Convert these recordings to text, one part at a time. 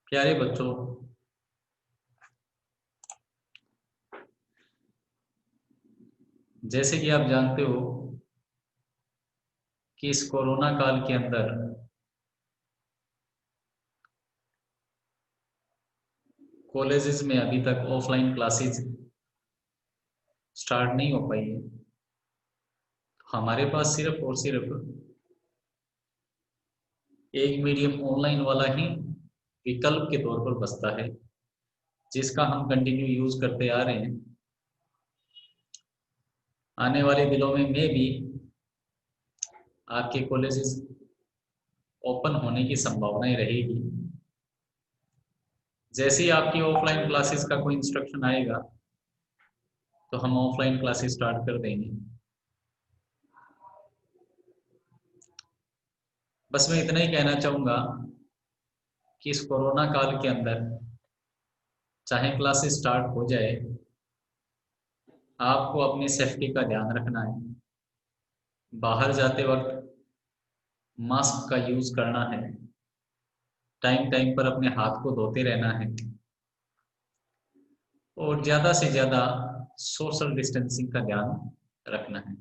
प्यारे बच्चों, जैसे कि आप जानते हो कि इस कोरोना काल के अंदर कॉलेजेस में अभी तक ऑफलाइन क्लासेस स्टार्ट नहीं हो पाई है। हमारे पास सिर्फ और सिर्फ एक मीडियम ऑनलाइन वाला ही विकल्प के तौर पर बचता है, जिसका हम कंटिन्यू यूज करते आ रहे हैं। आने वाले दिनों में भी आपके कॉलेजेस ओपन होने की संभावनाएं रहेगी। जैसे ही आपकी ऑफलाइन क्लासेस का कोई इंस्ट्रक्शन आएगा तो हम ऑफलाइन क्लासेस स्टार्ट कर देंगे। बस मैं इतना ही कहना चाहूँगा कि इस कोरोना काल के अंदर चाहे क्लासेस स्टार्ट हो जाए, आपको अपनी सेफ्टी का ध्यान रखना है। बाहर जाते वक्त मास्क का यूज करना है। टाइम टाइम पर अपने हाथ को धोते रहना है और ज़्यादा से ज़्यादा सोशल डिस्टेंसिंग का ध्यान रखना है।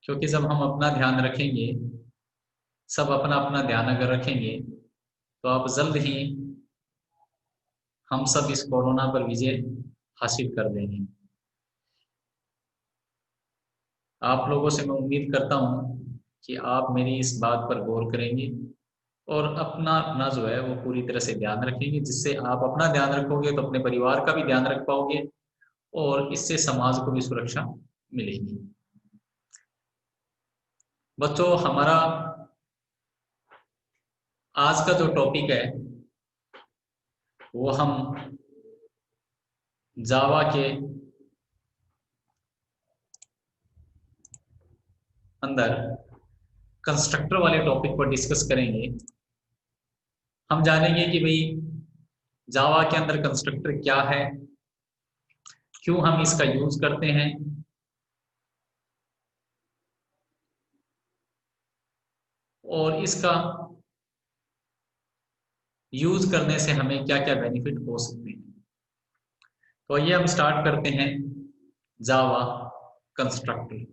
क्योंकि जब हम अपना ध्यान रखेंगे, सब अपना अपना ध्यान अगर रखेंगे, तो आप जल्द ही हम सब इस कोरोना पर विजय हासिल कर लेंगे। आप लोगों से मैं उम्मीद करता हूँ कि आप मेरी इस बात पर गौर करेंगे और अपना अपना जो है वो पूरी तरह से ध्यान रखेंगे। जिससे आप अपना ध्यान रखोगे तो अपने परिवार का भी ध्यान रख पाओगे और इससे समाज को भी सुरक्षा मिलेगी। बच्चों, हमारा आज का जो टॉपिक है वो हम जावा के अंदर कंस्ट्रक्टर वाले टॉपिक पर डिस्कस करेंगे। हम जानेंगे कि भाई जावा के अंदर कंस्ट्रक्टर क्या है, क्यों हम इसका यूज करते हैं, और इसका यूज करने से हमें क्या क्या बेनिफिट हो सकते हैं। तो आइए हम स्टार्ट करते हैं जावा कंस्ट्रक्टर।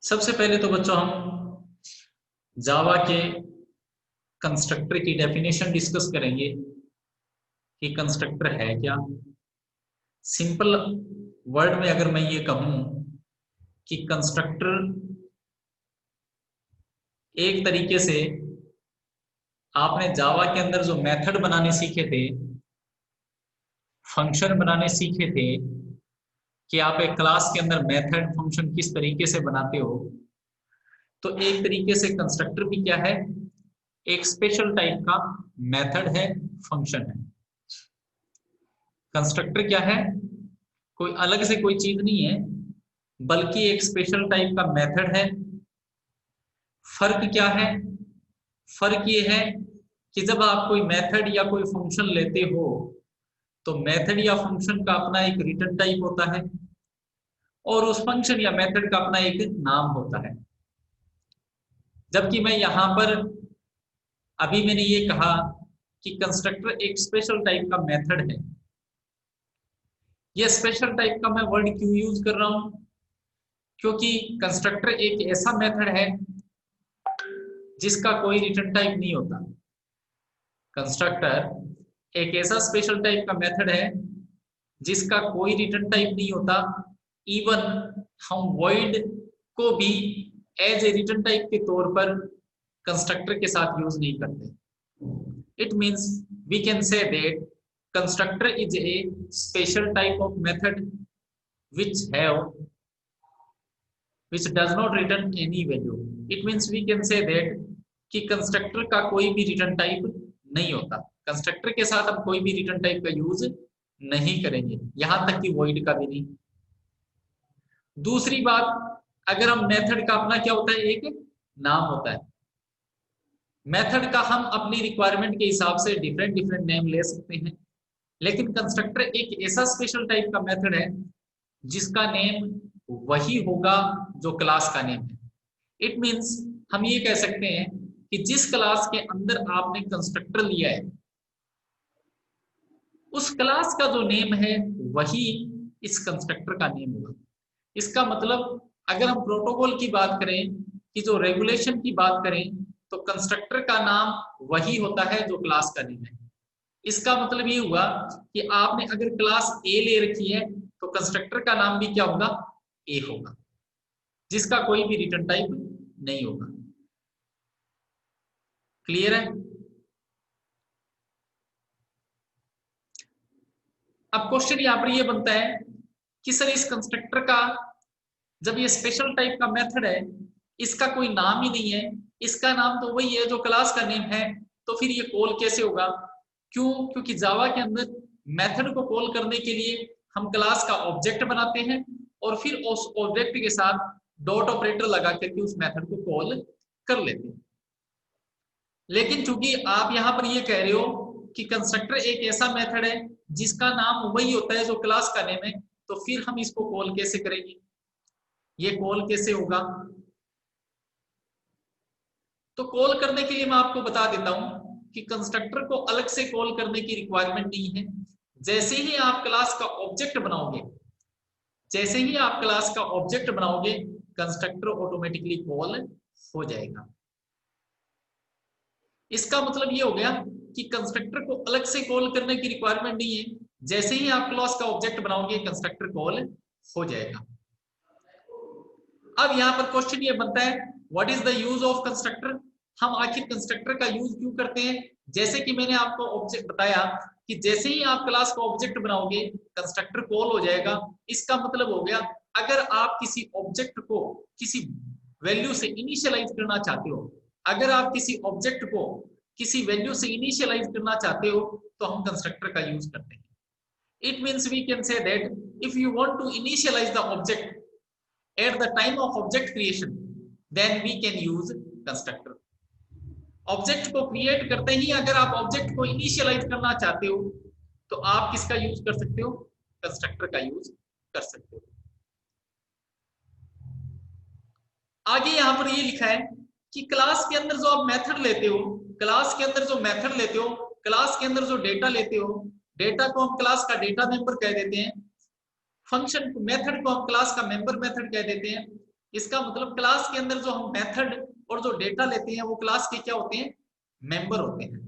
सबसे पहले तो बच्चों हम जावा के कंस्ट्रक्टर की डेफिनेशन डिस्कस करेंगे कि कंस्ट्रक्टर है क्या। सिंपल वर्ड में अगर मैं ये कहूं कि कंस्ट्रक्टर एक तरीके से आपने जावा के अंदर जो मेथड बनाने सीखे थे, फंक्शन बनाने सीखे थे, कि आप एक क्लास के अंदर मेथड फंक्शन किस तरीके से बनाते हो, तो एक तरीके से कंस्ट्रक्टर भी क्या है, एक स्पेशल टाइप का मेथड है, फंक्शन है। कंस्ट्रक्टर क्या है, कोई अलग से कोई चीज नहीं है, बल्कि एक स्पेशल टाइप का मेथड है। फर्क क्या है, फर्क ये है कि जब आप कोई मेथड या कोई फंक्शन लेते हो तो मेथड या फंक्शन का अपना एक रिटर्न टाइप होता है और उस फंक्शन या मेथड का अपना एक नाम होता है। जबकि मैं यहां पर अभी मैंने ये कहा कि कंस्ट्रक्टर एक स्पेशल टाइप का मेथड है। ये स्पेशल टाइप का मैं वर्ड क्यों यूज कर रहा हूं, क्योंकि कंस्ट्रक्टर एक ऐसा मेथड है जिसका कोई रिटर्न टाइप नहीं होता। कंस्ट्रक्टर एक ऐसा स्पेशल टाइप का मेथड है जिसका कोई रिटर्न टाइप नहीं होता। इवन हम वॉइड को भी एज ए रिटर्न टाइप के तौर पर कंस्ट्रक्टर के साथ यूज नहीं करते। It means we can say that constructor is a special type of method which have which does not return any value. It means we can say that कि constructor का कोई भी रिटर्न टाइप नहीं होता। Constructor के साथ हम कोई भी रिटर्न टाइप का यूज नहीं करेंगे, यहां तक कि वॉइड का भी नहीं। दूसरी बात, अगर हम मेथड का अपना क्या होता है, एक नाम होता है। मेथड का हम अपनी रिक्वायरमेंट के हिसाब से डिफरेंट डिफरेंट नेम ले सकते हैं, लेकिन कंस्ट्रक्टर एक ऐसा स्पेशल टाइप का मेथड है जिसका नेम वही होगा जो क्लास का नेम है। इट मीन्स हम ये कह सकते हैं कि जिस क्लास के अंदर आपने कंस्ट्रक्टर लिया है उस क्लास का जो नेम है वही इस कंस्ट्रक्टर का नेम होगा। इसका मतलब अगर हम प्रोटोकॉल की बात करें कि जो रेगुलेशन की बात करें तो कंस्ट्रक्टर का नाम वही होता है जो क्लास का नेम है। इसका मतलब ये हुआ कि आपने अगर क्लास ए ले रखी है तो कंस्ट्रक्टर का नाम भी क्या होगा, ए होगा, जिसका कोई भी रिटर्न टाइप नहीं होगा। क्लियर है? अब क्वेश्चन यहां पर ये बनता है कि सर इस कंस्ट्रक्टर का जब ये स्पेशल टाइप का मेथड है इसका कोई नाम ही नहीं है, इसका नाम तो वही है जो क्लास का नेम है, तो फिर ये कॉल कैसे होगा? क्यों? क्योंकि जावा के अंदर मेथड को कॉल करने के लिए हम क्लास का ऑब्जेक्ट बनाते हैं और फिर उस ऑब्जेक्ट के साथ डॉट ऑपरेटर लगा करके उस मेथड को कॉल कर लेते हैं। लेकिन चूंकि आप यहां पर ये कह रहे हो कि कंस्ट्रक्टर एक ऐसा मेथड है जिसका नाम वही होता है जो क्लास का नेम है, तो फिर हम इसको कॉल कैसे करेंगे, ये कॉल कैसे होगा? तो कॉल करने के लिए मैं आपको बता देता हूं कि कंस्ट्रक्टर को अलग से कॉल करने की रिक्वायरमेंट नहीं है। जैसे ही आप क्लास का ऑब्जेक्ट बनाओगे, जैसे ही आप क्लास का ऑब्जेक्ट बनाओगे कंस्ट्रक्टर ऑटोमेटिकली कॉल हो जाएगा। इसका मतलब ये हो गया कि कंस्ट्रक्टर को अलग से कॉल करने की रिक्वायरमेंट नहीं है, जैसे ही आप क्लास का ऑब्जेक्ट बनाओगे कंस्ट्रक्टर कॉल हो जाएगा। अब यहां पर क्वेश्चन ये बनता है what is the use of constructor? हम आखिर कंस्ट्रक्टर का यूज क्यों करते हैं? जैसे कि मैंने आपको ऑब्जेक्ट बताया कि जैसे ही आप क्लास का ऑब्जेक्ट बनाओगे कंस्ट्रक्टर कॉल हो जाएगा। इसका मतलब हो गया अगर आप किसी ऑब्जेक्ट को किसी वैल्यू से इनिशियलाइज करना चाहते हो, अगर आप किसी ऑब्जेक्ट को किसी वैल्यू से इनिशियलाइज करना चाहते हो तो हम कंस्ट्रक्टर का यूज करते हैं। It means we can say that if you want to initialize the object at the time of object creation then we can use constructor। Object को क्रिएट करते ही अगर आप ऑब्जेक्ट को इनिशियलाइज करना चाहते हो तो आप किसका यूज कर सकते हो? कंस्ट्रक्टर का यूज कर सकते हो। आगे यहां पर ये लिखा है कि क्लास के अंदर जो आप मेथड लेते हो, क्लास के अंदर जो मेथड लेते हो, क्लास के अंदर जो डेटा लेते हो, डेटा को हम क्लास का डेटा मेंबर कह देते हैं, फंक्शन मेथड को हम क्लास का मेंबर मेथड कह देते हैं। इसका मतलब क्लास के अंदर जो हम मेथड और जो डेटा लेते हैं वो क्लास के क्या होते हैं? मेंबर होते हैं।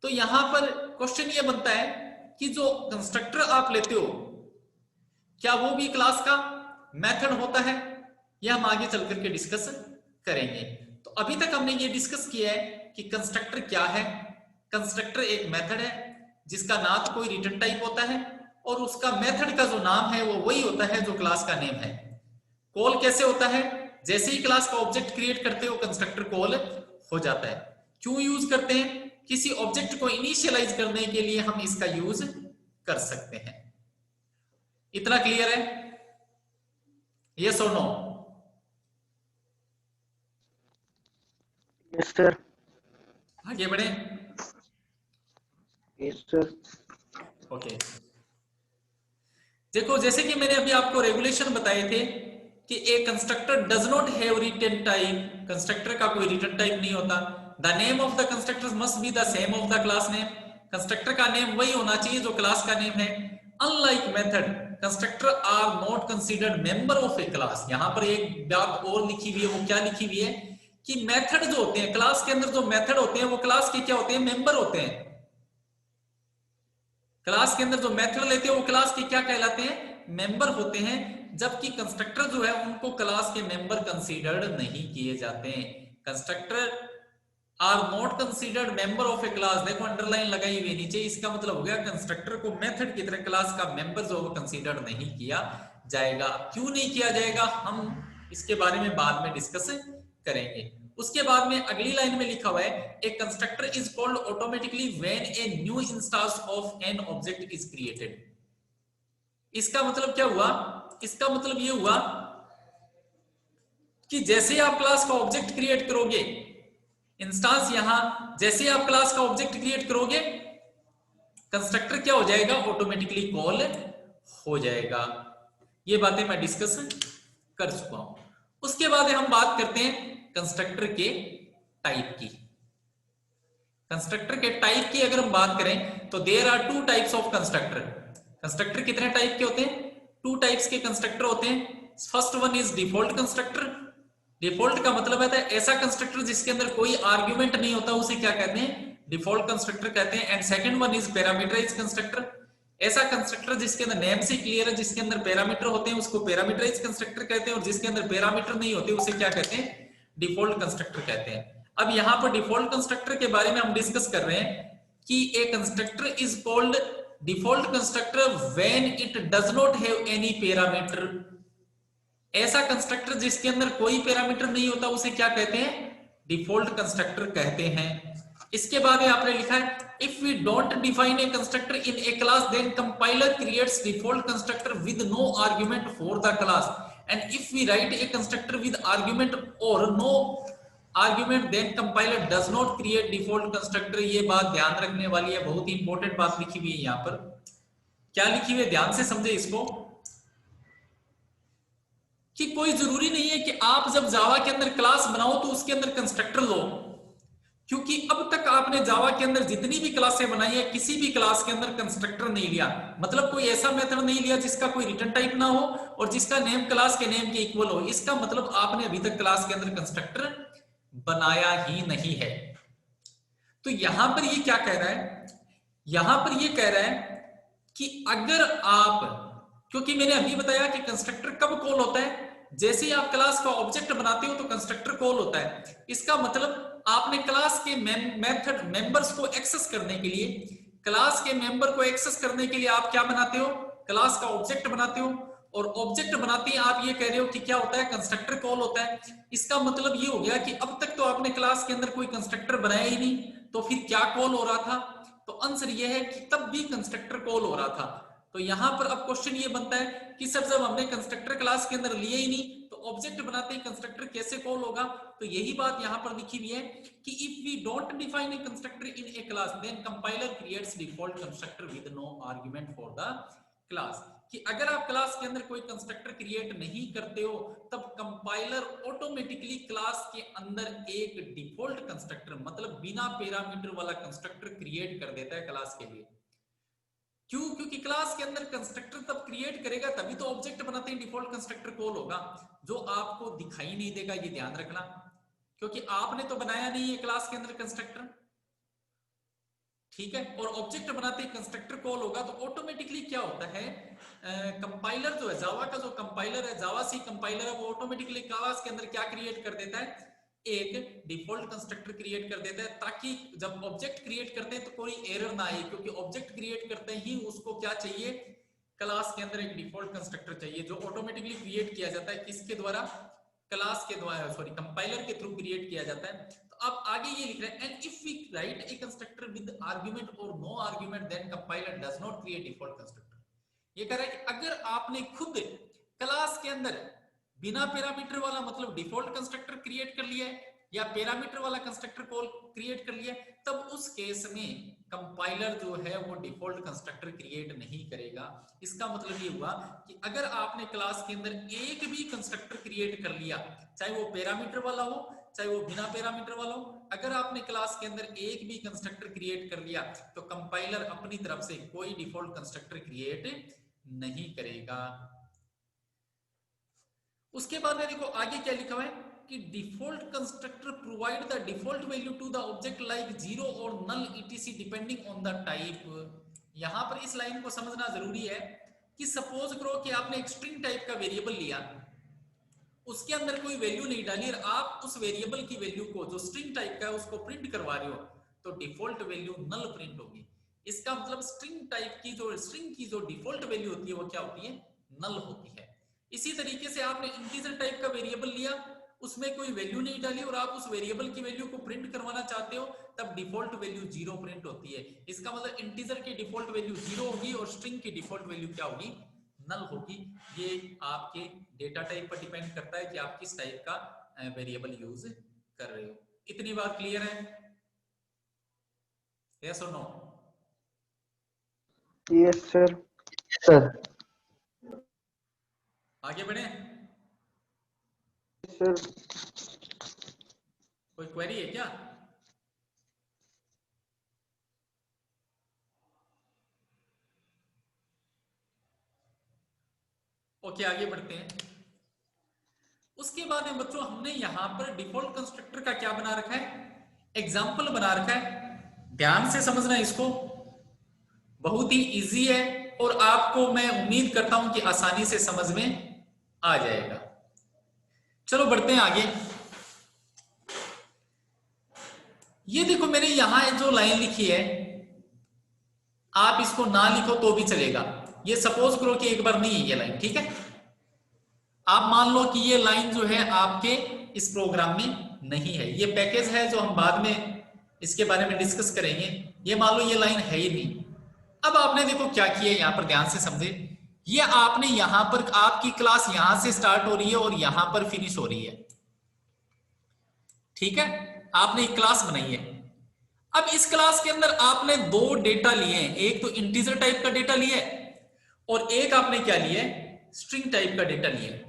तो यहां पर क्वेश्चन ये बनता है कि जो कंस्ट्रक्टर आप लेते हो क्या वो भी क्लास का मेथड होता है? यह हम आगे चल करके डिस्कस करेंगे। तो अभी तक हमने ये डिस्कस किया है कि कंस्ट्रक्टर क्या है। कंस्ट्रक्टर एक मेथड है जिसका ना तो कोई रिटर्न टाइप होता है और उसका मेथड का जो नाम है वो वही होता है जो क्लास का नेम है। कॉल कैसे होता है? जैसे ही क्लास का ऑब्जेक्ट क्रिएट करते हो कंस्ट्रक्टर कॉल हो जाता है। क्यों यूज करते हैं? किसी ऑब्जेक्ट को इनिशियलाइज करने के लिए हम इसका यूज कर सकते हैं। इतना क्लियर है? यस और नो? Yes sir. आगे बढ़े? Yes sir. ओके, देखो जैसे कि मैंने अभी आपको रेगुलेशन बताए थे कि a constructor does not have return type, constructor का कोई रिटर्न टाइप नहीं होता। The name of the constructor must be the same of the class name, constructor का नेम वही होना चाहिए जो क्लास का नेम है। Unlike method, constructor are not considered member of a class. यहां पर एक बात और लिखी हुई है, वो क्या लिखी हुई है कि मेथड जो होते हैं क्लास के अंदर, जो मेथड होते हैं वो क्लास के क्या होते हैं? मेंबर होते हैं। क्लास के अंदर जो मेथड लेते हैं वो क्लास के क्या कहलाते हैं? मेंबर होते हैं। जबकि कंस्ट्रक्टर जो है उनको क्लास के मेंबर कंसीडर्ड नहीं किए जाते हैं। Constructor are not considered member of a class, देखो अंडरलाइन लगाई हुई नीचे, इसका मतलब हो गया कंस्ट्रक्टर को मेथड की तरह क्लास का मेंबर जो कंसीडर नहीं किया जाएगा। क्यों नहीं किया जाएगा हम इसके बारे में बाद में डिस्कस करेंगे। उसके बाद में अगली लाइन में लिखा हुआ है a constructor is called automatically when a new instance of an object is created. इसका मतलब क्या हुआ? इसका मतलब ये हुआ कि जैसे आप क्लास का ऑब्जेक्ट क्रिएट करोगे, इंस्टेंस यहां जैसे आप क्लास का ऑब्जेक्ट क्रिएट करोगे कंस्ट्रक्टर क्या हो जाएगा? ऑटोमेटिकली कॉल हो जाएगा। ये बातें मैं डिस्कस कर चुका हूं। उसके बाद हम बात करते हैं कंस्ट्रक्टर के टाइप की। कंस्ट्रक्टर के टाइप की अगर हम बात करें तो there are two types of constructor. Constructor कितने टाइप के होते हैं? टू टाइप्स के कंस्ट्रक्टर होते हैं। First one is default constructor. Default का मतलब है ऐसा कंस्ट्रक्टर जिसके अंदर कोई आर्ग्यूमेंट नहीं होता, उसे क्या कहते हैं? डिफॉल्ट कंस्ट्रक्टर कहते हैं। And second one is parameterized constructor. ऐसा कंस्ट्रक्टर जिसके अंदर नेम से क्लियर है, जिसके अंदर पैरामीटर होते हैं, उसको पैरामीटराइज्ड कंस्ट्रक्टर कहते हैं। और जिसके अंदर पैरामीटर नहीं होते उसे क्या कहते हैं? डिफॉल्ट कंस्ट्रक्टर कहते हैं। अब यहां पर डिफॉल्ट कंस्ट्रक्टर के बारे में हम डिस्कस कर रहे हैं कि a constructor is called default constructor when it does not have any parameter. ऐसा कंस्ट्रक्टर जिसके अंदर कोई पैरामीटर नहीं होता उसे क्या कहते हैं? डिफॉल्ट कंस्ट्रक्टर कहते हैं। इसके बाद आपने लिखा है if we don't define a constructor in a class then compiler creates default constructor with no argument for the class and if we write a constructor with argument और no argument then compiler does not create default constructor. ये बात ध्यान रखने वाली है, बहुत ही important बात लिखी हुई है यहां पर। क्या लिखी हुई है ध्यान से समझे इसको, कि कोई जरूरी नहीं है कि आप जब जावा के अंदर क्लास बनाओ तो उसके अंदर कंस्ट्रक्टर लो, क्योंकि अब तक आपने जावा के अंदर जितनी भी क्लासें बनाई है किसी भी क्लास के अंदर कंस्ट्रक्टर नहीं लिया। मतलब कोई ऐसा मेथड नहीं लिया जिसका कोई रिटर्न टाइप ना हो और जिसका नेम क्लास के नेम के इक्वल हो। इसका मतलब आपने अभी तक क्लास के अंदर कंस्ट्रक्टर बनाया ही नहीं है। तो यहां पर ये क्या कह रहा है? यहां पर ये कह रहा है कि अगर आप, क्योंकि मैंने अभी बताया कि कंस्ट्रक्टर कब कॉल होता है, जैसे ही आप क्लास का ऑब्जेक्ट बनाते हो तो कंस्ट्रक्टर कॉल होता है। इसका मतलब आपने क्लास के मेथड मेंबर्स को एक्सेस करने के लिए, क्लास के मेंबर को एक्सेस करने के लिए आप क्या बनाते हो? क्लास का ऑब्जेक्ट बनाते हो। और ऑब्जेक्ट बनाते ही आप ये कह रहे हो कि क्या होता है? कंस्ट्रक्टर कॉल होता है। इसका मतलब ये हो गया कि अब तक तो आपने क्लास के अंदर कोई कंस्ट्रक्टर बनाया ही नहीं, तो फिर क्या कॉल हो रहा था? तो आंसर ये है कि तब भी कंस्ट्रक्टर कॉल हो रहा था। तो यहां पर अब क्वेश्चन ये बनता है कि सर जब हमने कंस्ट्रक्टर क्लास के अंदर लिए ही नहीं तो ऑब्जेक्ट बनाते ही कंस्ट्रक्टर कैसे कॉल होगा? तो यही बात यहां पर लिखी हुई है कि if we don't define a constructor in a class then compiler creates default constructor with no argument for the class. कि अगर आप क्लास के अंदर कोई कंस्ट्रक्टर क्रिएट नहीं करते हो तब कंपाइलर ऑटोमेटिकली क्लास के अंदर एक डिफॉल्ट कंस्ट्रक्टर मतलब बिना पैरामीटर वाला कंस्ट्रक्टर क्रिएट कर देता है क्लास के लिए। क्यों? क्योंकि क्लास के अंदर कंस्ट्रक्टर तब क्रिएट करेगा तभी तो ऑब्जेक्ट बनाते ही डिफॉल्ट कंस्ट्रक्टर कॉल होगा, जो आपको दिखाई नहीं देगा, ये ध्यान रखना, क्योंकि आपने तो बनाया नहीं है क्लास के अंदर कंस्ट्रक्टर, ठीक है। और ऑब्जेक्ट बनाते ही कंस्ट्रक्टर कॉल होगा तो ऑटोमेटिकली क्या होता है, कंपाइलर जो है, जावा का जो कंपाइलर है, जावा सी कंपाइलर है, वो ऑटोमेटिकली क्लास के अंदर क्या क्रिएट कर देता है? एक डिफॉल्ट कंस्ट्रक्टर क्रिएट कर देता है, ताकि जब ऑब्जेक्ट क्रिएट करते हैं तो कोई एरर ना आए, क्योंकि ऑब्जेक्ट क्रिएट करते ही उसको क्या चाहिए? क्लास के अंदर एक डिफॉल्ट कंस्ट्रक्टर चाहिए जो ऑटोमेटिकली क्रिएट किया जाता है, किसके द्वारा? क्लास के द्वारा, सॉरी कंपाइलर के थ्रू क्रिएट किया जाता है। तो अब आगे ये लिख रहे हैं and if we write a constructor with argument और no argument then compiler does not create default constructor. ये कह रहा है कि अगर आपने खुद क्लास के अंदर बिना पैरामीटर वाला मतलब डिफॉल्ट कंस्ट्रक्टर क्रिएट कर लिया है या पैरामीटर वाला कंस्ट्रक्टर कॉल क्रिएट कर लिया, तब उस केस में कंपाइलर जो है वो डिफॉल्ट कंस्ट्रक्टर क्रिएट नहीं करेगा। इसका मतलब ये हुआ कि अगर आपने क्लास के अंदर एक भी कंस्ट्रक्टर क्रिएट कर लिया, चाहे वो पैरामीटर वाला हो चाहे वो बिना पैरामीटर वाला हो, अगर आपने क्लास के अंदर एक भी कंस्ट्रक्टर क्रिएट कर लिया तो कंपाइलर अपनी तरफ से कोई डिफॉल्ट कंस्ट्रक्टर क्रिएट नहीं करेगा। उसके बाद में देखो आगे क्या लिखा हुआ है कि default constructor provide the default value to the object like zero और null etc depending on the type. यहां पर इस लाइन को समझना जरूरी है कि सपोज करो कि आपने एक स्ट्रिंग टाइप का वेरिएबल लिया, उसके अंदर कोई वैल्यू नहीं डाली और आप उस वेरिएबल की वैल्यू को जो स्ट्रिंग टाइप का है उसको प्रिंट करवा रहे हो, तो डिफॉल्ट वैल्यू नल प्रिंट होगी। इसका मतलब स्ट्रिंग टाइप की जो स्ट्रिंग की जो डिफॉल्ट वैल्यू होती है वो क्या होती है? नल होती है। इसी तरीके से आपने इंटीजर टाइप का वेरिएबल लिया, उसमें कोई वैल्यू नहीं डाली और आप उस वेरिएबल की वैल्यू को प्रिंट करवाना चाहते हो, तब डिफॉल्ट वैल्यू जीरो प्रिंट होती है। इसका मतलब इंटीजर की डिफॉल्ट वैल्यू जीरो होगी और स्ट्रिंग की डिफॉल्ट वैल्यू क्या होगी? नल होगी। ये आपके डेटा टाइप पर डिपेंड करता है कि आप किस टाइप का वेरिएबल यूज कर रहे हो। इतनी बात क्लियर है? यस और नो? Yes sir. सर आगे बढ़े? सर कोई क्वेरी है क्या? ओके आगे बढ़ते हैं। उसके बाद में बच्चों हमने यहां पर डिफॉल्ट कंस्ट्रक्टर का क्या बना रखा है, एग्जाम्पल बना रखा है। ध्यान से समझना इसको, बहुत ही इजी है और आपको मैं उम्मीद करता हूं कि आसानी से समझ में आ जाएगा। चलो बढ़ते हैं आगे। ये देखो मैंने यहां जो लाइन लिखी है, आप इसको ना लिखो तो भी चलेगा। ये सपोज करो कि एक बार नहीं है ये लाइन, ठीक है। आप मान लो कि ये लाइन जो है आपके इस प्रोग्राम में नहीं है, ये पैकेज है जो हम बाद में इसके बारे में डिस्कस करेंगे। ये मान लो ये लाइन है ही नहीं। अब आपने देखो क्या किया, यहां पर ध्यान से समझे। ये आपने यहां पर आपकी क्लास यहां से स्टार्ट हो रही है और यहां पर फिनिश हो रही है, ठीक है। आपने एक क्लास बनाई है। अब इस क्लास के अंदर आपने दो डेटा लिए हैं, एक तो इंटीजर टाइप का डेटा लिया है और एक आपने क्या लिया है, स्ट्रिंग टाइप का डेटा लिया है।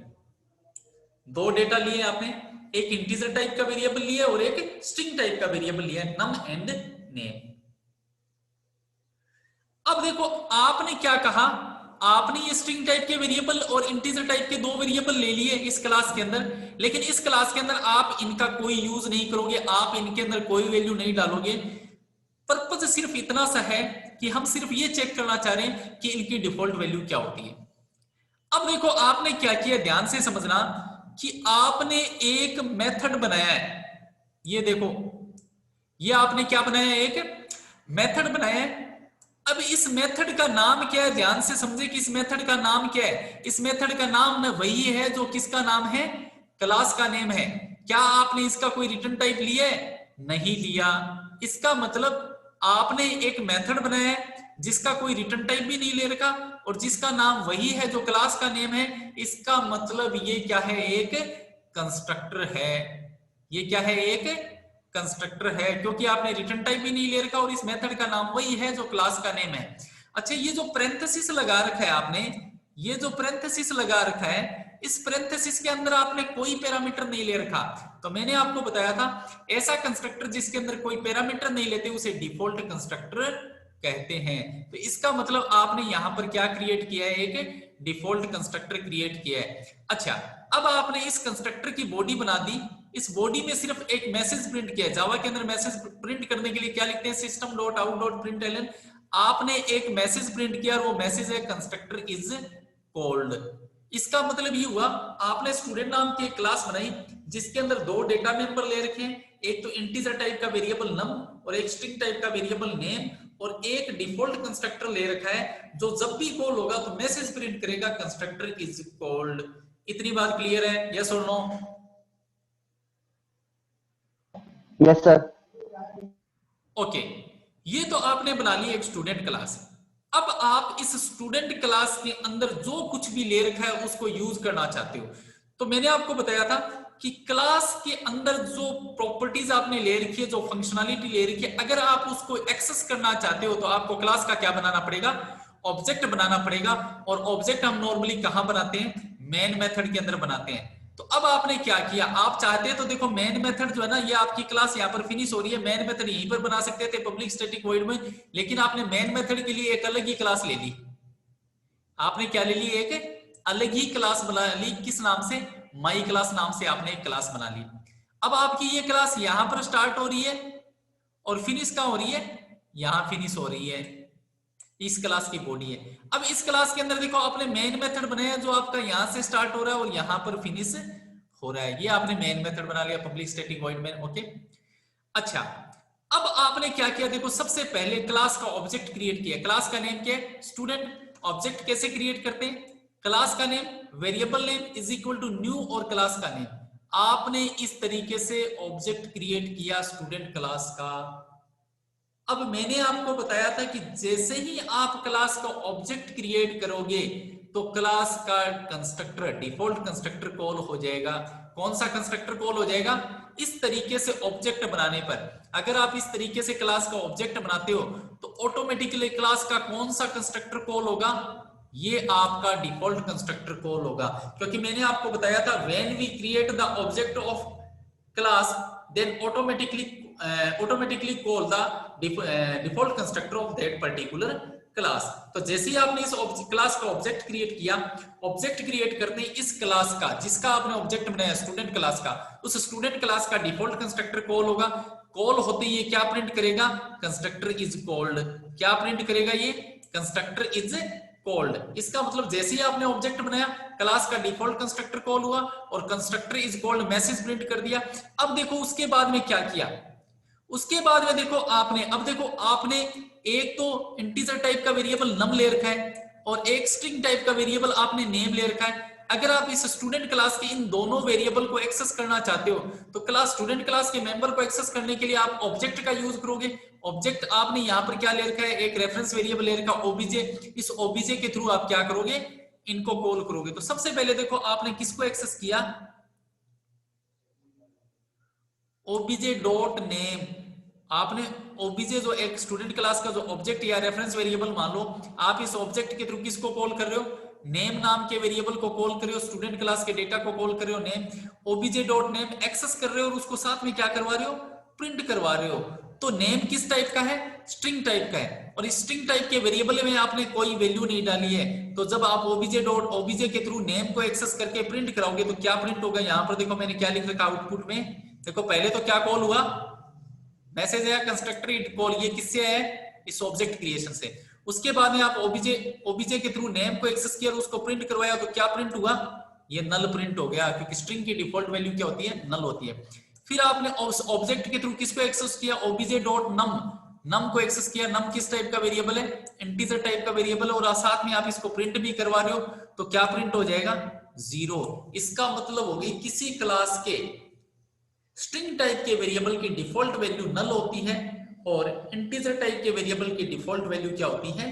दो डेटा लिए आपने, एक इंटीजर टाइप का वेरिएबल लिया और एक स्ट्रिंग टाइप का वेरिएबल लिया, नम एंड नेम। अब देखो आपने क्या कहा, आपने ये स्ट्रिंग टाइप के वेरिएबल और इंटीजर टाइप के दो वेरिएबल ले लिए इस क्लास के अंदर, लेकिन इस क्लास के अंदर आप इनका कोई यूज नहीं करोगे, आप इनके अंदर कोई वैल्यू नहीं डालोगे। पर्पज सिर्फ इतना सा है कि हम सिर्फ ये चेक करना चाह रहे हैं कि इनकी डिफॉल्ट वैल्यू क्या होती है। अब देखो आपने क्या किया, ध्यान से समझना कि आपने एक मेथड बनाया है। ये देखो, ये आपने क्या बनाया है, एक मेथड बनाया है। अब इस मेथड का नाम क्या है, ध्यान से समझे कि इस मेथड का नाम क्या है। इस मेथड का नाम न वही है जो किसका नाम है, क्लास का नेम है। क्या आपने इसका कोई रिटर्न टाइप लिया है, नहीं लिया। इसका मतलब आपने एक मेथड बनाया है जिसका कोई रिटर्न टाइप भी नहीं ले रखा और जिसका नाम वही है जो क्लास का नेम है। इसका मतलब ये क्या है, एक कंस्ट्रक्टर है। ये क्या है, एक कंस्ट्रक्टर है, क्योंकि आपने रिटर्न टाइप भी नहीं ले रखा और इस मेथड का नाम वही है जो क्लास का नेम है। अच्छा, ये जो पैरेंथेसिस लगा रखा है आपने, ये जो पैरेंथेसिस लगा रखा है, इस पैरेंथेसिस के अंदर आपने कोई पैरामीटर नहीं ले रखा। तो मैंने आपको बताया था ऐसा कंस्ट्रक्टर जिसके अंदर कोई पैरामीटर नहीं लेते उसे डिफॉल्ट कंस्ट्रक्टर कहते हैं। तो इसका मतलब आपने यहां पर क्या क्रिएट किया है, एक डिफॉल्ट कंस्ट्रक्टर क्रिएट किया है। अच्छा, अब आपने इस कंस्ट्रक्टर की बॉडी बना दी। इस बॉडी में सिर्फ एक मैसेज प्रिंट किया है। जावा के अंदर मैसेज प्रिंट करने के लिए क्या लिखते हैं, system dot out dot println. आपने एक मैसेज प्रिंट किया और वो मैसेज है कंस्ट्रक्टर इज कॉल्ड। इसका मतलब ये हुआ आपने स्टूडेंट नाम की एक क्लास बनाई जिसके अंदर दो डेटा मेंबर ले रखे हैं, एक तो इंटीजर टाइप का वेरिएबल नम और एक स्ट्रिंग टाइप का वेरिएबल नेम, और एक डिफॉल्ट कंस्ट्रक्टर ले रखा है जो जब भी कॉल होगा तो मैसेज प्रिंट करेगा कंस्ट्रक्टर इज कॉल्ड। इतनी बात क्लियर है, यस और नो? Yes sir. ओके, ये तो आपने बना ली एक स्टूडेंट क्लास। अब आप इस स्टूडेंट क्लास के अंदर जो कुछ भी ले रखा है उसको यूज करना चाहते हो। तो मैंने आपको बताया था कि क्लास के अंदर जो प्रॉपर्टीज आपने ले रखी है, जो फंक्शनैलिटी ले रखी है, अगर आप उसको एक्सेस करना चाहते हो तो आपको क्लास का क्या बनाना पड़ेगा, ऑब्जेक्ट बनाना पड़ेगा। और ऑब्जेक्ट हम नॉर्मली कहां बनाते हैं, मेन मेथड के अंदर बनाते हैं। तो अब आपने क्या किया, आप चाहते हैं तो देखो मेन मेथड जो है ना, ये आपकी क्लास यहाँ पर फिनिश हो रही है, मेन मेथड यहीं पर बना सकते थे पब्लिक स्टैटिक वॉइड में, लेकिन आपने मेन मेथड के लिए एक अलग ही क्लास ले ली। आपने क्या ले ली, एक अलग ही क्लास बना ली, किस नाम से, माई क्लास नाम से आपने एक क्लास बना ली। अब आपकी ये क्लास यहां पर स्टार्ट हो रही है और फिनिश कहां हो रही है, यहां फिनिश हो रही है। इस क्लास की बॉडी है। अब इस क्लास के अंदर देखो आपने मेन मेथड बनाया जो आपका यहां से स्टार्ट हो रहा है और यहां पर फिनिश हो रहा है। ये आपने मेन मेथड बना लिया पब्लिक स्टैटिक वॉइड में, ओके। अच्छा, अब आपने क्या किया, देखो सबसे पहले क्लास का ऑब्जेक्ट क्रिएट किया। क्लास का नेम क्या है, स्टूडेंट। ऑब्जेक्ट कैसे क्रिएट करते हैं, क्लास का name variable name is equal to new और क्लास का नेम। आपने इस तरीके से ऑब्जेक्ट क्रिएट किया स्टूडेंट क्लास का। अब मैंने आपको बताया था कि जैसे ही आप क्लास का ऑब्जेक्ट क्रिएट करोगे तो क्लास का कंस्ट्रक्टर, डिफॉल्ट कंस्ट्रक्टर कॉल हो जाएगा। कौन सा कंस्ट्रक्टर कॉल हो जाएगा, इस तरीके से ऑब्जेक्ट बनाने पर। अगर आप इस तरीके से क्लास का ऑब्जेक्ट बनाते हो तो ऑटोमेटिकली क्लास का कौन सा कंस्ट्रक्टर कॉल होगा, ये आपका डिफॉल्ट कंस्ट्रक्टर कॉल होगा, क्योंकि मैंने आपको बताया था when we create the object of class then automatically call the default constructor of that particular class. तो जैसे ही आपने इस क्लास का ऑब्जेक्ट क्रिएट किया, ऑब्जेक्ट क्रिएट करते ही इस क्लास का, जिसका आपने ऑब्जेक्ट बनाया स्टूडेंट क्लास का, उस स्टूडेंट क्लास का डिफॉल्ट कंस्ट्रक्टर कॉल होगा। कॉल होते ही ये क्या प्रिंट करेगा, कंस्ट्रक्टर इज कॉल्ड। क्या प्रिंट करेगा ये, कंस्ट्रक्टर इज कॉल्ड। इसका मतलब जैसे ही आपने ऑब्जेक्ट बनाया, क्लास का डिफॉल्ट कंस्ट्रक्टर कॉल हुआ और constructor is called message print कर दिया। अब देखो उसके बाद में क्या किया, उसके बाद में देखो आपने एक तो इंटीजर टाइप का वेरिएबल नम ले रखा है और एक स्ट्रिंग टाइप का वेरिएबल आपने नेम ले रखा है। अगर आप इस स्टूडेंट क्लास के इन दोनों वेरिएबल को एक्सेस करना चाहते हो तो क्लास स्टूडेंट क्लास के मेंबर को एक्सेस करने के लिए आप ऑब्जेक्ट का यूज करोगे। ऑब्जेक्ट आपने यहां पर क्या ले रखा है, एक रेफरेंस वेरिएबल ले रखा ओबीजे। इस ओबीजे के थ्रू आप क्या करोगे, इनको कॉल करोगे। तो सबसे पहले देखो आपने किसको एक्सेस किया, ओबीजे डॉट नेम। आपने ओबीजे जो एक स्टूडेंट क्लास का जो ऑब्जेक्ट या रेफरेंस वेरिएबल मान लो, आप इस ऑब्जेक्ट के थ्रू किसको कॉल कर रहे हो, नेम नाम के वेरिएबल को कॉल कर रहे हो, स्टूडेंट क्लास के डेटा को कॉल कर रहे हो name, OBJ dot name access कर रहे हो और उसको साथ में क्या करवा रहे हो, प्रिंट करवा रहे हो। तो नेम किस टाइप का है, स्ट्रिंग टाइप का है, और इस स्ट्रिंग टाइप के वेरिएबल में आपने कोई वैल्यू नहीं डाली है। तो जब आप ओबीजे के थ्रू नेम को एक्सेस करके प्रिंट कराओगे तो क्या प्रिंट होगा, यहां पर देखो मैंने क्या लिख रखा आउटपुट में, देखो पहले तो क्या कॉल हुआ, मैसेज है कंस्ट्रक्टर कॉल, ये किससे है, इस ऑब्जेक्ट क्रिएशन से। उसके बाद में आप ओबीजे के थ्रू नेम को एक्सेस किया और उसको प्रिंट करवाया तो क्या प्रिंट हुआ, ये नल प्रिंट हो गया, क्योंकि स्ट्रिंग की डिफॉल्ट वैल्यू क्या होती है, नल होती है। फिर आपने ऑब्जेक्ट के थ्रू किसको एक्सेस किया, ओबीजे डॉट नम, नम को एक्सेस किया। नम किस टाइप का वेरिएबल है, इंटीजर टाइप का वेरिएबल है, और साथ में आप इसको प्रिंट भी करवा रहे हो तो क्या प्रिंट हो जाएगा, 0। इसका मतलब होगी किसी क्लास के स्ट्रिंग टाइप के वेरिएबल की डिफॉल्ट वैल्यू नल होती है और इंटीजर टाइप के वेरिएबल की डिफॉल्ट वैल्यू क्या होती है,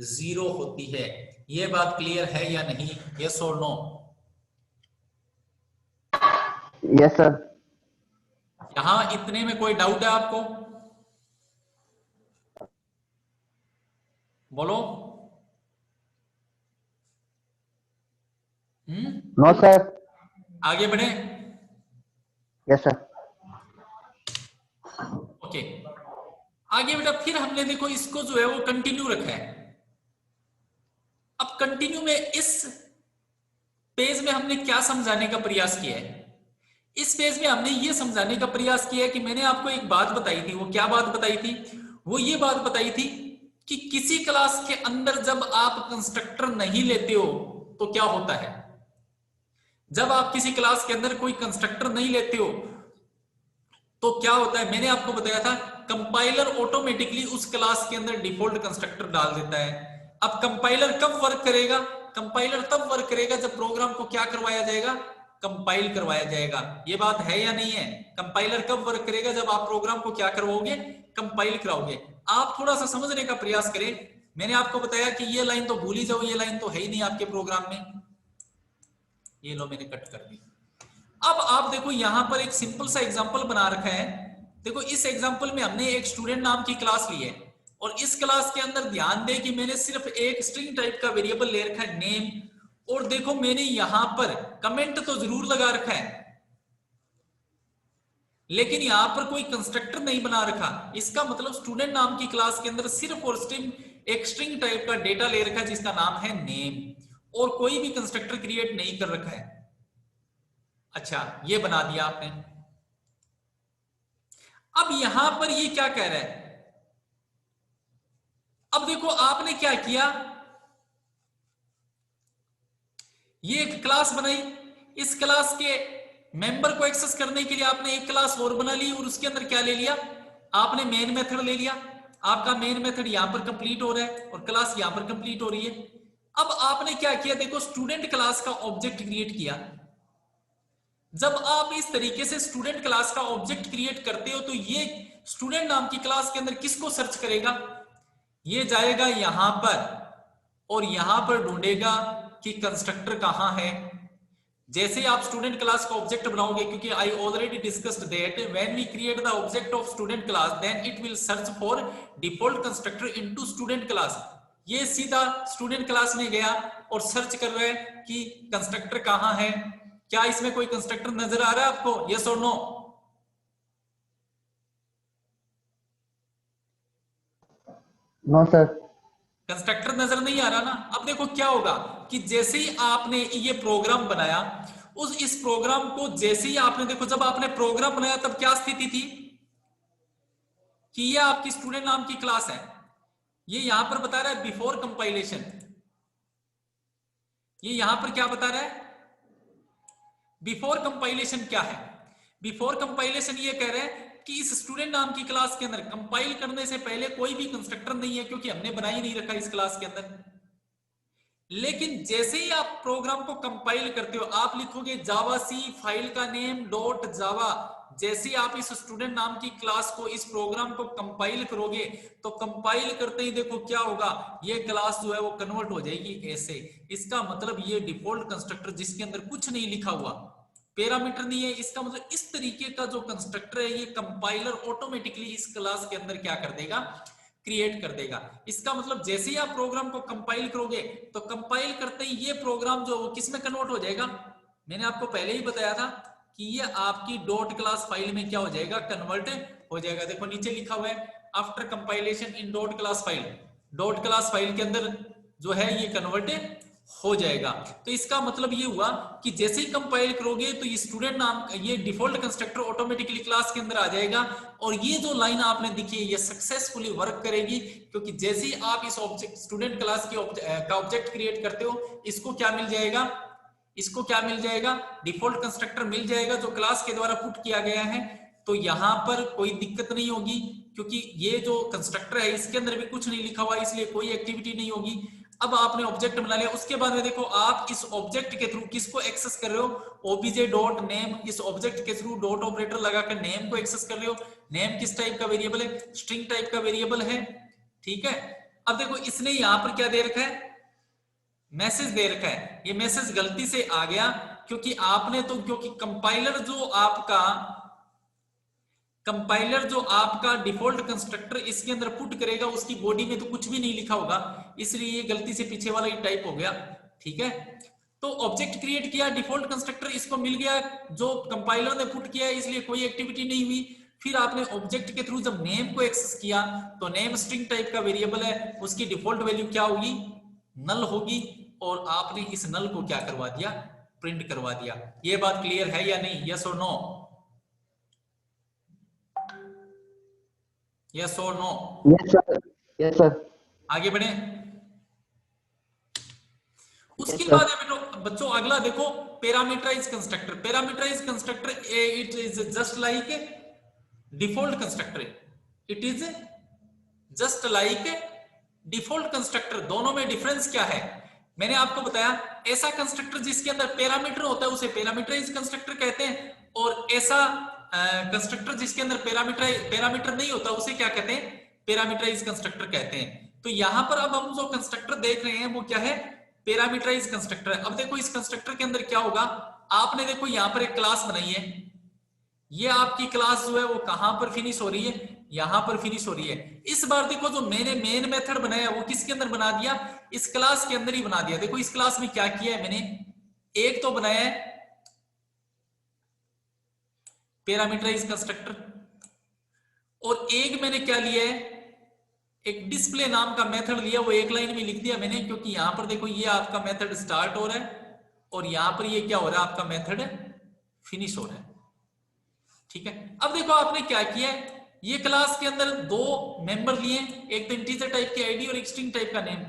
0 होती है। ये बात क्लियर है या नहीं, यस और नो? Yes sir. यहां इतने में कोई डाउट है आपको, बोलो। No sir. आगे बढ़े, यस सर। ओके आगे बेटा। फिर हमने देखो इसको जो है वो कंटिन्यू रखा है। अब कंटिन्यू में इस पेज में हमने क्या समझाने का प्रयास किया है, इस पेज में हमने ये समझाने का प्रयास किया है कि मैंने आपको एक बात बताई थी, वो क्या बात बताई थी, वो ये बात बताई थी कि किसी क्लास के अंदर जब आप कंस्ट्रक्टर नहीं लेते हो तो क्या होता है। जब आप किसी क्लास के अंदर कोई कंस्ट्रक्टर नहीं लेते हो तो क्या होता है, मैंने आपको बताया था कंपाइलर ऑटोमेटिकली उस क्लास के अंदर डिफॉल्ट कंस्ट्रक्टर डाल देता है। अब कंपाइलर कब वर्क करेगा, कंपाइलर तब वर्क करेगा जब प्रोग्राम को क्या करवाया जाएगा, कंपाइल करवाया जाएगा। ये बात है या नहीं है, कंपाइलर कब वर्क करेगा, जब आप प्रोग्राम को क्या करवाओगे, कंपाइल कराओगे। आप थोड़ा सा समझने का प्रयास करें। मैंने आपको बताया कि ये लाइन तो भूल ही जाओ, ये लाइन तो है ही नहीं आपके प्रोग्राम में, ये लो मैंने कट कर दी। अब आप देखो यहां पर एक सिंपल सा एग्जांपल बना रखा है। देखो इस एग्जांपल में हमने एक स्टूडेंट नाम की क्लास ली है और इस क्लास के अंदर ध्यान दे कि मैंने सिर्फ एक स्ट्रिंग टाइप का वेरिएबल ले रखा है नेम, और देखो मैंने यहां पर कमेंट तो जरूर लगा रखा है लेकिन यहां पर कोई कंस्ट्रक्टर नहीं बना रखा। इसका मतलब स्टूडेंट नाम की क्लास के अंदर सिर्फ और एक स्ट्रिंग टाइप का डेटा ले रखा है जिसका नाम है नेम, और कोई भी कंस्ट्रक्टर क्रिएट नहीं कर रखा है। अच्छा ये बना दिया आपने। अब यहां पर ये क्या कह रहा है, अब देखो आपने क्या किया, ये एक क्लास बनाई, इस क्लास के मेंबर को एक्सेस करने के लिए आपने एक क्लास और बना ली और उसके अंदर क्या ले लिया, आपने मेन मेथड ले लिया। आपका मेन मेथड यहां पर कंप्लीट हो रहा है और क्लास यहां पर कंप्लीट हो रही है। अब आपने क्या किया, देखो स्टूडेंट क्लास का ऑब्जेक्ट क्रिएट किया। जब आप इस तरीके से स्टूडेंट क्लास का ऑब्जेक्ट क्रिएट करते हो तो ये स्टूडेंट नाम की क्लास के अंदर किसको सर्च करेगा, ये जाएगा यहां पर और यहां पर ढूंढेगा कि कंस्ट्रक्टर कहां है। जैसे ही आप स्टूडेंट क्लास का ऑब्जेक्ट बनाओगे, क्योंकि I already discussed that when we create the object of student class then it will search for default constructor into student class. ये सीधा स्टूडेंट क्लास में गया और सर्च कर रहा है कि कंस्ट्रक्टर कहां है। क्या इसमें कोई कंस्ट्रक्टर नजर आ रहा है आपको? यस और नो? No sir. कंस्ट्रक्टर नजर नहीं आ रहा ना। अब देखो क्या होगा कि जैसे ही आपने ये प्रोग्राम बनाया, इस प्रोग्राम को जैसे ही आपने देखो, जब आपने प्रोग्राम बनाया तब क्या स्थिति थी कि ये आपकी स्टूडेंट नाम की क्लास है। ये यहां पर बता रहा है बिफोर कंपाइलेशन। ये यहां पर क्या बता रहा है? बिफोर कंपाइलेशन क्या है? बिफोर कंपाइलेशन ये कह रहे हैं कि इस स्टूडेंट नाम की क्लास के अंदर कंपाइल करने से पहले कोई भी कंस्ट्रक्टर नहीं है, क्योंकि हमने बना ही नहीं रखा इस क्लास के अंदर। लेकिन जैसे ही आप प्रोग्राम को कंपाइल करते हो, आप लिखोगे जावा सी फाइल का नेम डॉट जावा। जैसे ही आप इस स्टूडेंट नाम की क्लास को, इस प्रोग्राम को कंपाइल करोगे, तो कंपाइल करते ही देखो क्या होगा, ये क्लास जो है वो कन्वर्ट हो जाएगी ऐसे। इसका मतलब ये डिफॉल्ट कंस्ट्रक्टर जिसके अंदर कुछ नहीं लिखा हुआ, पैरामीटर नहीं है, इसका मतलब इस तरीके का जो कंस्ट्रक्टर है ये कंपाइलर ऑटोमेटिकली इस क्लास के अंदर क्या कर देगा, क्रिएट कर देगा। इसका मतलब जैसे ही आप प्रोग्राम को कंपाइल करोगे, तो कंपाइल करते ही ये प्रोग्राम जो वो किस में कन्वर्ट हो जाएगा? मैंने आपको पहले ही बताया था कि ये आपकी डॉट क्लास फाइल में क्या हो जाएगा, कन्वर्ट हो जाएगा। देखो नीचे लिखा हुआ है after compilation in dot class file. Dot class file के अंदर जो है ये कन्वर्ट हो जाएगा। तो इसका मतलब ये हुआ कि जैसे ही कंपाइल करोगे तो ये स्टूडेंट नाम, ये डिफॉल्ट कंस्ट्रक्टर ऑटोमेटिकली क्लास के अंदर आ जाएगा। और ये जो लाइन आपने दिखी है ये सक्सेसफुली वर्क करेगी, क्योंकि जैसे ही आप इस ऑब्जेक्ट स्टूडेंट क्लास की का ऑब्जेक्ट क्रिएट करते हो, इसको क्या मिल जाएगा, इसको क्या मिल जाएगा, डिफॉल्ट कंस्ट्रक्टर मिल जाएगा जो क्लास के द्वारा पुट किया गया है। तो यहां पर कोई दिक्कत नहीं होगी, क्योंकि ये जो कंस्ट्रक्टर है इसके अंदर भी कुछ नहीं लिखा हुआ, इसलिए कोई एक्टिविटी नहीं होगी। अब आपने ऑब्जेक्ट बना लिया, उसके बाद में देखो आप इस ऑब्जेक्ट के थ्रू किसको एक्सेस कर रहे हो, ओबीजे डॉट नेम। इस ऑब्जेक्ट के थ्रू डॉट ऑपरेटर लगाकर नेम को एक्सेस कर रहे हो। नेम किस टाइप का वेरिएबल है, स्ट्रिंग टाइप का वेरिएबल है, ठीक है। अब देखो इसने यहां पर क्या दे रखा है, मैसेज दे रखा है। ये मैसेज गलती से आ गया क्योंकि आपने तो, क्योंकि कंपाइलर जो आपका डिफॉल्ट कंस्ट्रक्टर इसके अंदर पुट करेगा, उसकी बॉडी में तो कुछ भी नहीं लिखा होगा, इसलिए ये गलती से पीछे वाला ही टाइप हो गया, ठीक है। तो ऑब्जेक्ट क्रिएट किया, डिफॉल्ट कंस्ट्रक्टर इसको मिल गया जो कंपाइलर ने पुट किया है, इसलिए कोई एक्टिविटी नहीं हुई। फिर आपने ऑब्जेक्ट के थ्रू जब नेम को एक्सेस किया, तो नेम स्ट्रिंग टाइप का वेरिएबल है, उसकी डिफॉल्ट वैल्यू क्या होगी, नल होगी। और आपने इस नल को क्या करवा दिया, प्रिंट करवा दिया। ये बात क्लियर है या नहीं, यस और नो? यस और no? Yes sir. Yes sir. आगे बढ़े। यस उसके सर। बाद बच्चों अगला देखो, parameterize constructor. Parameterize constructor it is just like default constructor, it is just like default constructor. दोनों में डिफरेंस क्या है? मैंने आपको बताया, ऐसा कंस्ट्रक्टर जिसके अंदर पैरामीटर होता है उसे पैरामीटराइज कंस्ट्रक्टर कहते हैं, और ऐसा कंस्ट्रक्टर जिसके अंदर पैरामीटर नहीं होता उसे क्या कहते हैं, पैरामीटराइज कंस्ट्रक्टर कहते हैं। तो यहां पर अब हम जो कंस्ट्रक्टर देख रहे हैं वो क्या है, पैरामीटराइज कंस्ट्रक्टर है। अब देखो इस कंस्ट्रक्टर के अंदर क्या होगा, आपने देखो यहां पर एक क्लास बनाई है, ये आपकी क्लास जो है वो कहां पर फिनिश हो रही है, यहां पर फिनिश हो रही है। इस बार देखो जो मैंने मेन मेथड बनाया वो किसके अंदर बना दिया, इस क्लास के अंदर ही बना दिया। देखो इस क्लास में क्या किया है मैंने, एक तो बनाया है पैरामीटराइज कंस्ट्रक्टर, और एक मैंने क्या लिया है, एक डिस्प्ले नाम का मेथड लिया, वो एक लाइन में लिख दिया मैंने, क्योंकि यहां पर देखो ये आपका मेथड स्टार्ट हो रहा है और यहां पर ये क्या हो रहा है, आपका मेथड फिनिश हो रहा है, ठीक है। अब देखो आपने क्या किया है, ये क्लास के अंदर दो मेंबर लिए, एक तो इंटीजर टाइप की आईडी और एक स्ट्रिंग टाइप का नेम,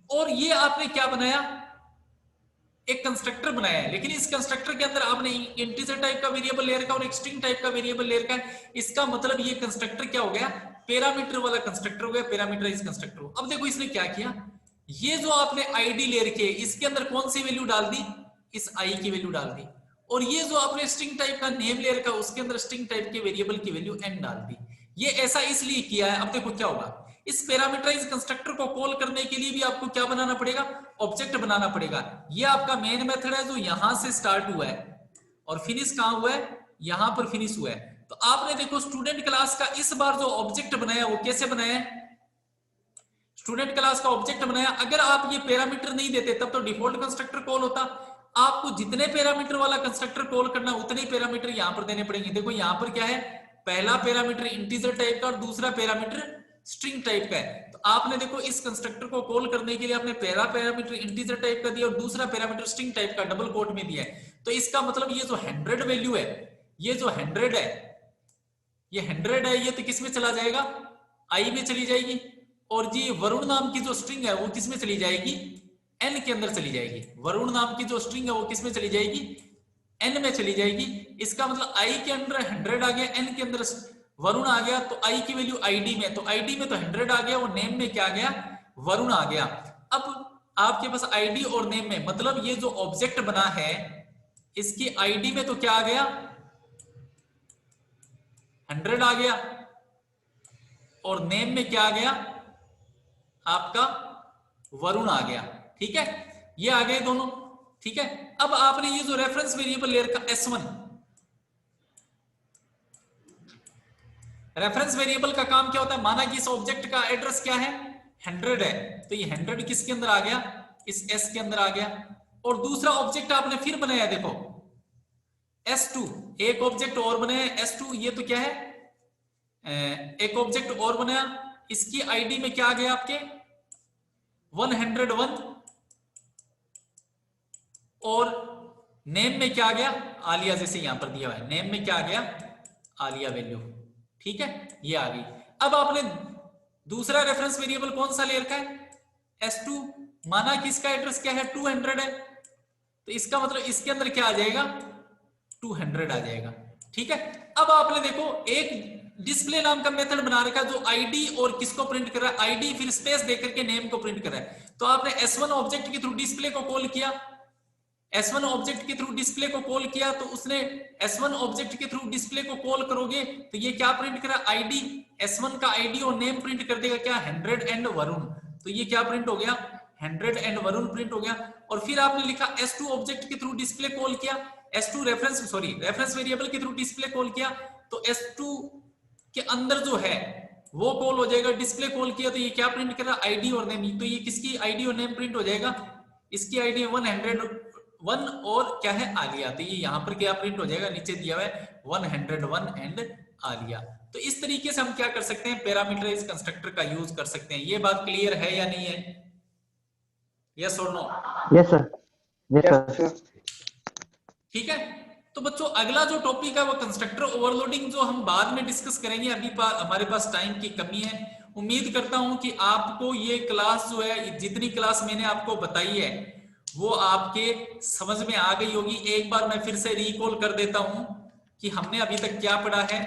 और ये आपने क्या बनाया, एक कंस्ट्रक्टर बनाया है। लेकिन इस कंस्ट्रक्टर के अंदर आपने इंटीजर टाइप का वेरिएबल ले रखा और एक स्ट्रिंग टाइप का वेरिएबल ले रखा है। इसका मतलब ये कंस्ट्रक्टर क्या हो गया, पैरामीटर वाला कंस्ट्रक्टर हो गया, पैरामीटराइज कंस्ट्रक्टर। अब देखो इसने क्या किया, ये जो आपने आईडी ले रखी है इसके अंदर कौन सी वैल्यू डाल दी, इस आई की वैल्यू डाल दी, और ये जो आपने स्ट्रिंग टाइप का नेम ले रखा उसके अंदर स्ट्रिंग टाइप के वेरिएबल की वैल्यू एन डाल दी। ये ऐसा इसलिए किया है। अब देखो क्या होगा, इस पैरामीटराइज कंस्ट्रक्टर को कॉल करने के लिए भी आपको क्या बनाना पड़ेगा, ऑब्जेक्ट बनाना पड़ेगा। ये आपका मेन मेथड है जो यहां से स्टार्ट हुआ है और फिनिश कहां हुआ है, यहां पर फिनिश हुआ है। तो आपने देखो स्टूडेंट क्लास का इस बार जो ऑब्जेक्ट बनाया वो कैसे बनाया है, स्टूडेंट क्लास का ऑब्जेक्ट बनाया, अगर आप ये पैरामीटर नहीं देते तब तो डिफॉल्ट कंस्ट्रक्टर कॉल होता। आपको जितने पैरामीटर वाला कंस्ट्रक्टर कॉल करना उतने ही पैरामीटर यहां पर देने पड़ेंगे। देखो यहां पर क्या है, पहला पैरामीटर इंटीजर टाइप का और दूसरा पैरामीटर स्ट्रिंग टाइप का है। तो आपने देखो इस कंस्ट्रक्टर को कॉल करने के लिए आपने पहला पैरामीटर इंटीजर टाइप का दिया और दूसरा पैरामीटर स्ट्रिंग टाइप का डबल कोट में दिया है। तो इसका मतलब ये जो 100 वैल्यू है, ये जो 100 है, ये 100 है, ये तो किस में चला जाएगा, आई में चली जाएगी। और जी वरुण नाम की जो स्ट्रिंग है वो किस में चली जाएगी, एन के अंदर चली जाएगी। वरुण नाम की जो स्ट्रिंग है वो किस में चली जाएगी, एन में चली जाएगी। इसका मतलब आई के अंदर 100 आ गया, एन के अंदर वरुण आ गया, तो आई की वैल्यू आईडी में, तो आईडी में तो 100 आ गया और नेम में क्या आ गया, वरुण आ गया। अब आपके पास आईडी और नेम में, मतलब ये जो ऑब्जेक्ट बना है इसकी आईडी में तो क्या आ गया, 100 आ गया, और नेम में क्या आ गया, आपका वरुण आ गया। ठीक है, ये आ गए दोनों। ठीक है, अब आपने ये जो रेफरेंस वेरिएबल ले रखा S1, रेफरेंस वेरिएबल का काम क्या होता है, माना कि इस ऑब्जेक्ट का एड्रेस क्या है, 100 है, तो ये 100 किसके अंदर आ गया, इस S के अंदर आ गया। और दूसरा ऑब्जेक्ट आपने फिर बनाया, देखो S2, एक ऑब्जेक्ट और बनाया S2, ये तो क्या है, एक ऑब्जेक्ट और बनाया, इसकी आईडी में क्या आ गया आपके 101, और नेम में क्या आ गया, आलिया, जैसे यहां पर दिया हुआ है, नेम में क्या आ गया, आलिया वैल्यू। ठीक है, ये आ गई। अब आपने दूसरा रेफरेंस वेरिएबल कौन सा ले रखा है, S2, माना कि इसका एड्रेस क्या है, 200 है, तो इसका मतलब इसके अंदर क्या आ जाएगा, 200 आ जाएगा। ठीक है, अब आपने देखो एक डिस्प्ले नाम का मेथड बना रखा जो आईडी और किसको प्रिंट कर रहा है, आईडी फिर स्पेस देकर के नेम को प्रिंट कर रहा है। तो आपने S1 ऑब्जेक्ट के थ्रू डिस्प्ले को कॉल किया, S1 ऑब्जेक्ट के थ्रू डिस्प्ले को कॉल किया, तो उसने S1 ऑब्जेक्ट के थ्रू डिस्प्ले को कॉल करोगे तो ये क्या प्रिंट करा, आईडी, S1 का आईडी और नेम प्रिंट कर देगा क्या, 100 एंड वरुण। तो ये क्या प्रिंट हो गया, 100 एंड वरुण प्रिंट हो गया। और फिर आपने लिखा S2 ऑब्जेक्ट के थ्रू डिस्प्ले कॉल किया, S2 रेफरेंस वेरिएबल के थ्रू डिस्प्ले कॉल किया, तो S2 के अंदर जो है वो कॉल हो जाएगा, डिस्प्ले कॉल किया तो ये क्या प्रिंट कर रहा है, आईडी और नेम। तो ये किसकी आईडी और नेम प्रिंट हो जाएगा, इसकी आईडी 101 और क्या है, आलिया। तो ये यहाँ पर क्या प्रिंट हो जाएगा, नीचे दिया हुआ है 101 एंड आलिया। तो इस तरीके से हम क्या कर सकते हैं, पैरामीटराइज कंस्ट्रक्टर का यूज कर सकते हैं। ये बात क्लियर है या नहीं है, यस और no? Yes sir, yes sir. ठीक है, तो बच्चों अगला जो टॉपिक है वो कंस्ट्रक्टर ओवरलोडिंग, जो हम बाद में डिस्कस करेंगे, अभी हमारे पास टाइम की कमी है। उम्मीद करता हूं कि आपको ये क्लास जो है, जितनी क्लास मैंने आपको बताई है वो आपके समझ में आ गई होगी। एक बार मैं फिर से रिकॉल कर देता हूं कि हमने अभी तक क्या पढ़ा है।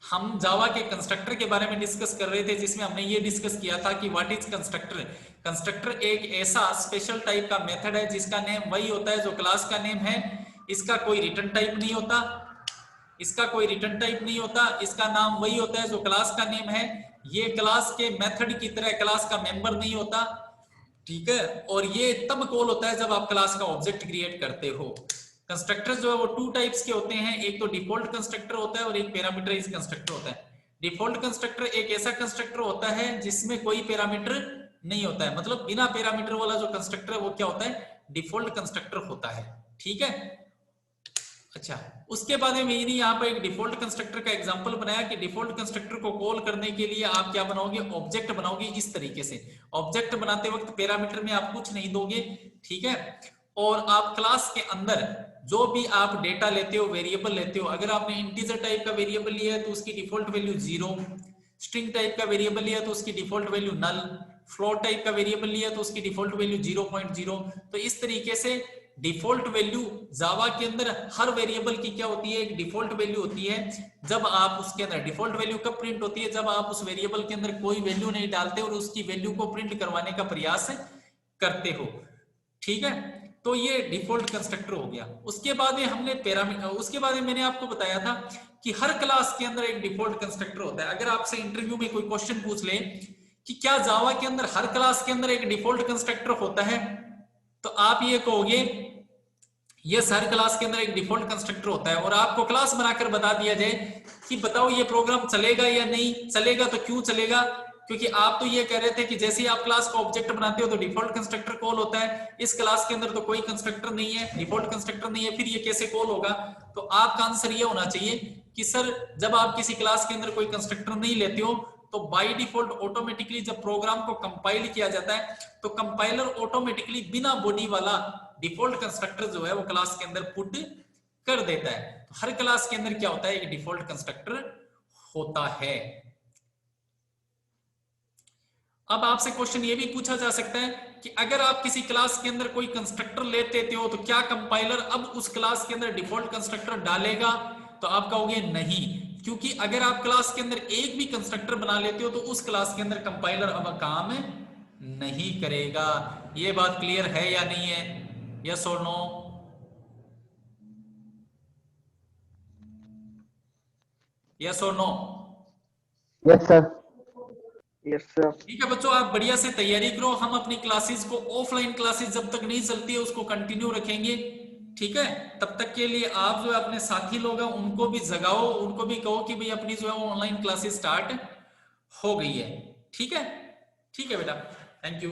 हम जावा के कंस्ट्रक्टर के बारे में डिस्कस कर रहे थे, जिसमें हमने ये डिस्कस किया था कि व्हाट इज कंस्ट्रक्टर। कंस्ट्रक्टर एक ऐसा स्पेशल टाइप का मेथड है जिसका नेम वही होता है जो क्लास का नेम है। इसका कोई रिटर्न टाइप नहीं होता, इसका कोई रिटर्न टाइप नहीं होता, इसका नाम वही होता है जो क्लास का नेम है। ये क्लास के मेथड की तरह क्लास का मेंबर नहीं होता, ठीक है। और ये तब कॉल होता है जब आप क्लास का ऑब्जेक्ट क्रिएट करते हो। कंस्ट्रक्टर जो है वो 2 टाइप्स के होते हैं, एक तो डिफॉल्ट कंस्ट्रक्टर होता है और एक पैरामीटराइज कंस्ट्रक्टर होता है। डिफॉल्ट कंस्ट्रक्टर एक ऐसा कंस्ट्रक्टर होता है जिसमें कोई पैरामीटर नहीं होता है, मतलब बिना पैरामीटर वाला जो कंस्ट्रक्टर है वो क्या होता है, डिफॉल्ट कंस्ट्रक्टर होता है। ठीक है, अच्छा, उसके बाद में मैंने यहाँ पर एक डिफॉल्ट कंस्ट्रक्टर का एग्जांपल बनाया कि डिफॉल्ट कंस्ट्रक्टर को कॉल करने के लिए आप क्या बनाओगे, ऑब्जेक्ट बनाओगे इस तरीके से। ऑब्जेक्ट बनाते वक्त पैरामीटर में आप कुछ नहीं दोगे, ठीक है। और आप क्लास के अंदर जो भी आप डेटा लेते हो, वेरिएबल लेते हो, अगर आपने इंटीजर टाइप का वेरिएबल लिया है तो उसकी डिफॉल्ट वैल्यू 0, स्ट्रिंग टाइप का वेरिएबल लिया तो उसकी डिफॉल्ट वैल्यू नल, फ्लोट टाइप का वेरिएबल लिया तो उसकी डिफॉल्ट वैल्यू 0.0। तो इस तरीके से डिफॉल्ट वैल्यू जावा के अंदर हर वेरिएबल की क्या होती है, एक डिफॉल्ट वैल्यू होती है। जब आप उसके अंदर डिफॉल्ट वैल्यू कब प्रिंट होती है, जब आप उस वेरिएबल के अंदर कोई वैल्यू नहीं डालते और उसकी वैल्यू को प्रिंट करवाने का प्रयास करते हो, ठीक है। तो ये डिफॉल्ट कंस्ट्रक्टर हो गया। उसके बाद में हमने उसके बाद में मैंने आपको बताया था कि हर क्लास के अंदर एक डिफॉल्ट कंस्ट्रक्टर होता है। अगर आपसे इंटरव्यू में कोई क्वेश्चन पूछ ले कि क्या जावा के अंदर हर क्लास के अंदर एक डिफॉल्ट कंस्ट्रक्टर होता है, तो आप ये कहोगे यस, हर क्लास के अंदर एक डिफॉल्ट कंस्ट्रक्टर होता है और आपको क्लास बनाकर बता दिया जाए कि बताओ ये प्रोग्राम चलेगा या नहीं चलेगा, तो क्यों चलेगा, क्योंकि आप तो ये कह रहे थे कि जैसे ही आप क्लास को ऑब्जेक्ट बनाते हो तो डिफॉल्ट कंस्ट्रक्टर कॉल होता है। इस क्लास के अंदर तो कोई कंस्ट्रक्टर नहीं है, डिफॉल्ट कंस्ट्रक्टर नहीं है, फिर ये कैसे कॉल होगा? तो आपका आंसर ये होना चाहिए कि सर जब आप किसी क्लास के अंदर कोई कंस्ट्रक्टर नहीं लेते हो तो बाय डिफॉल्ट ऑटोमेटिकली जब प्रोग्राम को कंपाइल किया जाता है तो कंपाइलर ऑटोमेटिकली बिना बॉडी वाला डिफॉल्ट कंस्ट्रक्टर जो है वो क्लास के अंदर पुट कर देता है। तो हर क्लास के अंदर क्या होता है, एक डिफॉल्ट कंस्ट्रक्टर होता है। अब आपसे क्वेश्चन ये भी पूछा जा सकता है कि अगर आप किसी क्लास के अंदर कोई कंस्ट्रक्टर ले देते हो तो क्या कंपाइलर अब उस क्लास के अंदर डिफॉल्ट कंस्ट्रक्टर डालेगा? तो आप कहोगे नहीं, क्योंकि अगर आप क्लास के अंदर एक भी कंस्ट्रक्टर बना लेते हो तो उस क्लास के अंदर कंपाइलर अब काम नहीं करेगा। ये बात क्लियर है या नहीं है? यस और नो? यस और no? Yes sir. Yes sir. ठीक है बच्चों, आप बढ़िया से तैयारी करो। हम अपनी क्लासेस को, ऑफलाइन क्लासेस जब तक नहीं चलती है उसको कंटिन्यू रखेंगे, ठीक है? तब तक के लिए आप जो है अपने साथी लोग हैं उनको भी जगाओ, उनको भी कहो कि भाई अपनी जो है ऑनलाइन क्लासेस स्टार्ट हो गई है। ठीक है? ठीक है बेटा, थैंक यू।